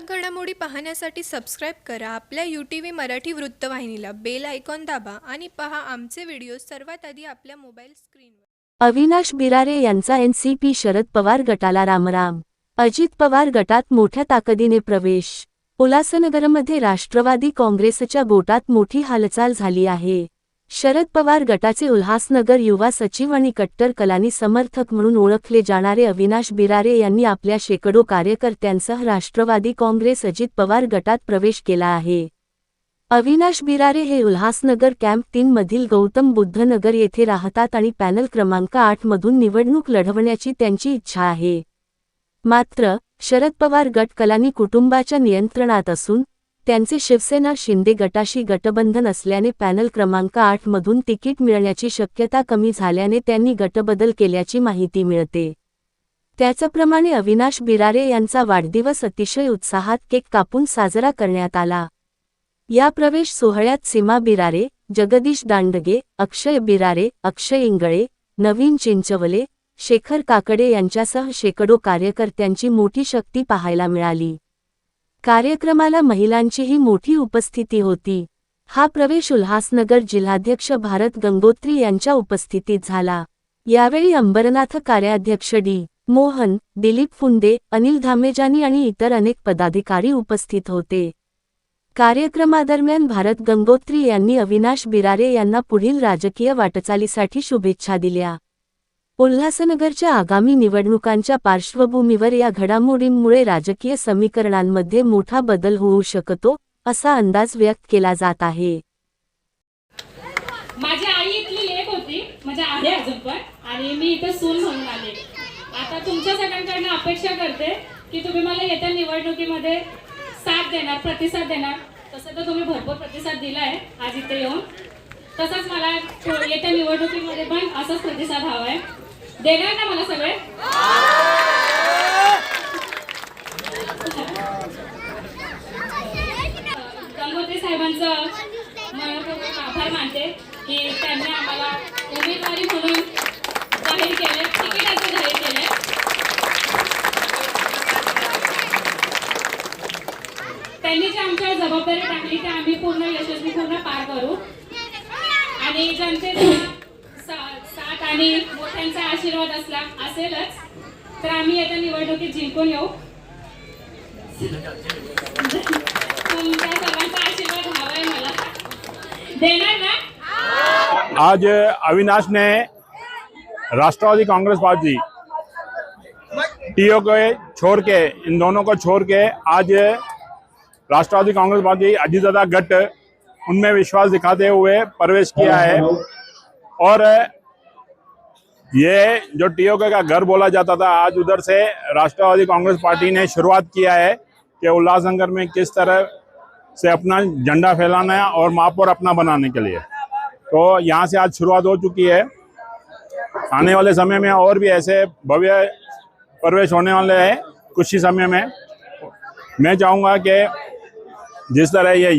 ठळक घडामोडी पाहण्यासाठी सबस्क्राईब करा आपल्या UTV मराठी वृत्तवाहिनीला. बेल आयकॉन दाबा आणि पहा आमचे व्हिडिओ सर्वात आधी आपल्या मोबाईल स्क्रीनवर. अविनाश बिरारे यांचा NCP शरद पवार गटाला रामराम. अजित पवार गटात मोठ्या ताकदीने प्रवेश. उल्हासनगरमध्ये राष्ट्रवादी काँग्रेसच्या गोटात मोठी हालचाल झाली आहे. शरद पवार गटाचे उल्हासनगर युवा सचिव आणि कट्टर कलानी समर्थक म्हणून ओळखले जाणारे अविनाश बिरारे यांनी आपल्या शेकडो कार्यकर्त्यांसह राष्ट्रवादी काँग्रेस अजित पवार गटात प्रवेश केला आहे. अविनाश बिरारे हे उल्हासनगर कॅम्प 3 मधील गौतम बुद्ध नगर येथे राहतात आणि पॅनल क्रमांक 8 मधून निवडणूक लढवण्याची त्यांची इच्छा आहे. मात्र शरद पवार गट कलानी कुटुंबाच्या नियंत्रणात असून त्यांचे शिवसेना शिंदे गटाशी गटबंधन असल्याने पॅनल क्रमांक 8 मधून तिकीट मिळण्याची शक्यता कमी झाल्याने त्यांनी गटबदल केल्याची माहिती मिळते. त्याचप्रमाणे अविनाश बिरारे यांचा वाढदिवस अतिशय उत्साहात केक कापून साजरा करण्यात आला. या प्रवेश सोहळ्यात सीमा बिरारे, जगदीश दांडगे, अक्षय बिरारे, अक्षय इंगळे, नवीन चिंचवले, शेखर काकडे यांच्यासह शेकडो कार्यकर्त्यांची मोठी शक्ती पाहायला मिळाली. कार्यक्रमाला महिलांचीही मोठी उपस्थिती होती. हा प्रवेश उल्हासनगर जिल्हाध्यक्ष भारत गंगोत्री यांच्या उपस्थितीत झाला. यावेळी अंबरनाथ कार्याध्यक्ष डी. मोहन, दिलीप फुंदे, अनिल धामेजानी आणि इतर अनेक पदाधिकारी उपस्थित होते. कार्यक्रमादरम्यान भारत गंगोत्री यांनी अविनाश बिरारे यांना पुढील राजकीय वाटचालीसाठी शुभेच्छा दिल्या. उल्हासनगरच्या आगामी निवडणुकांच्या पार्श्वभूमीवर या घडामोडींमुळे राजकीय समीकरणांमध्ये मोठा बदल होऊ शकतो असा अंदाज व्यक्त केला जात आहे. माझी आई इथली लेक होती, म्हणजे आहे अजून पण, आणि मी इथे सून म्हणून आले. आता तुमच्या सगळ्यांकडून अपेक्षा करते की तुम्ही मला येत्या निवडणुकीमध्ये साथ देणार, प्रतिसाद देणार. तसं तर तुम्ही भरपूर प्रतिसाद दिलाय आज इथे येऊन. तसंच मला येत्या निवडणुकीमध्ये पण असाच प्रतिसाद हवा आहे. देणार ना मला सगळे? गंगोत्री साहेबांचं मनपूर्वक आभार मानते की त्यांनी आम्हाला उमेदवारी म्हणून जाहीर केले, तिकिटाचं जाहीर केले. त्यांनी जी आमच्यावर जबाबदारी टाकली ते आम्ही पूर्ण यशस्वीपणे पार करू आणि जनतेचा साथ आणि मोठ्यांचा आशीर्वाद असेलच तर आम्ही येत्या निवडणुकीत जिंकून येऊ. तुमच्या सर्वांचा आशीर्वाद हवाय मला. देणार ना? आज अविनाश ने राष्ट्रवादी कांग्रेस पार्टी टीओ को छोड़ के, इन दोनों को छोड़ के आज राष्ट्रवादी कांग्रेस पार्टी अजीतदादा गट उनमें विश्वास दिखाते हुए प्रवेश किया है. और ये जो टीओके का घर बोला जाता था, आज उधर से राष्ट्रवादी कांग्रेस पार्टी ने शुरुआत किया है कि उल्लासनगर में किस तरह से अपना झंडा फैलाना है और महापौर अपना बनाने के लिए. तो यहाँ से आज शुरुआत हो चुकी है. आने वाले समय में और भी ऐसे भव्य प्रवेश होने वाले हैं. कुछ ही समय में मैं चाहूँगा कि जिस तरह ये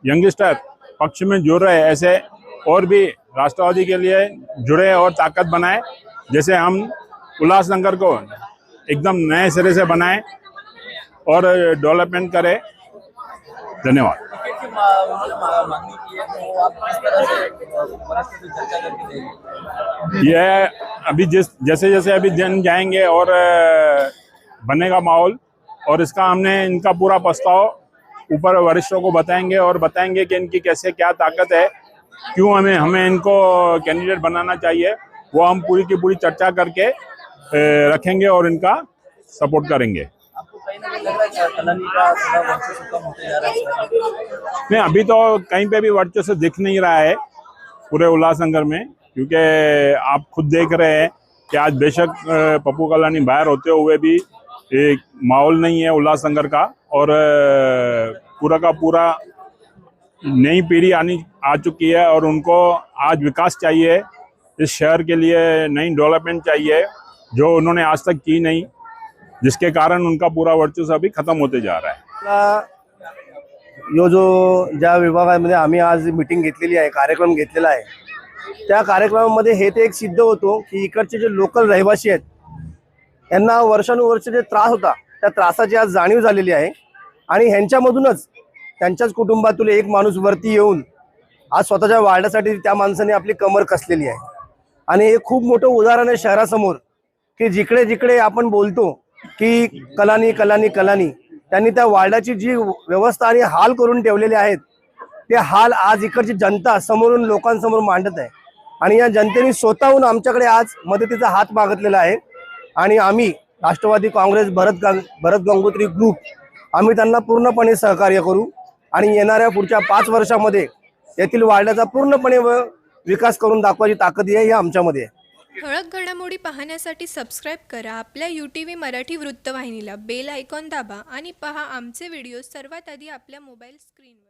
यंगस्टर पक्ष में जुड़ रहे हैं, ऐसे और भी राष्ट्रवादी के लिए जुड़े और ताकत बनाए. जैसे हम उल्लासनगर को एकदम नए सिरे से बनाएं और डेवलपमेंट करें. धन्यवाद. ये अभी जैसे जैसे अभी जन जाएंगे और बनेगा माहौल, और इसका हमने इनका पूरा प्रस्ताव ऊपर वरिष्ठों को बताएंगे और बताएंगे कि इनकी कैसे क्या ताकत है, क्यों हमें इनको कैंडिडेट बनाना चाहिए. वो हम पूरी की पूरी चर्चा करके रखेंगे और इनका सपोर्ट करेंगे. नहीं, अभी तो कहीं पे भी वर्चस्व दिख नहीं रहा है पूरे उल्लासनगर में, क्योंकि आप खुद देख रहे हैं कि आज बेशक पप्पू कलानी बाहर होते हुए भी एक माहौल नहीं है उल्लासनगर का. और पूरा का पूरा नई पीढ़ी आ चुकी है और उनको आज विकास चाहिए. इस शहर के लिए नई डेवलपमेंट चाहिए जो उन्होंने आज तक की नहीं, जिसके कारण उनका पूरा वर्चस्व अभी खत्म होते जा रहा है. जो ज्या विभागामध्ये आम्ही आज मीटिंग घेतलेली आहे, कार्यक्रम घेतलेला आहे, त्या कार्यक्रमामध्ये हे ते एक सिद्ध होतो की इकडचे जे लोकल रहिवासी आहेत यांना वर्षानुवर्ष जे त्रास होता त्या त्रासाची आज जाणीव झालेली आहे आणि ह्यांच्यामधूनच त्यांच्याच कुटुंबातील एक माणूस वरती येऊन आज स्वतःच्या वाढण्यासाठी त्या माणसाने आपली कमर कसलेली आहे. आणि हे खूप मोठं उदाहरण आहे शहरासमोर की जिकडे जिकडे आपण बोलतो की कलानी कलानी कलानी, त्यांनी त्या वार्डाची जी व्यवस्था आणि हाल करून ठेवलेले आहेत ते हाल आज इकडची जनता समोरून लोकांसमोर मांडत आहे. आणि या जनतेने स्वतःहून आमच्याकडे आज मदतीचा हात मागितलेला आहे आणि आम्ही राष्ट्रवादी काँग्रेस भरत गंगोत्री ग्रुप आम्ही त्यांना पूर्णपणे सहकार्य करू आणि येणाऱ्या पुढच्या 5 वर्षामध्ये येथील वार्डाचा पूर्णपणे विकास करून दाखवायची ताकद आहे ही आमच्यामध्ये आहे. ठळक घडामोडी पाहण्यासाठी सबस्क्राईब करा आपल्या UTV मराठी वृत्तवाहिनीला. बेल आयकॉन दाबा आणि पहा आमचे व्हिडिओ सर्वात आधी आपल्या मोबाईल स्क्रीनवर.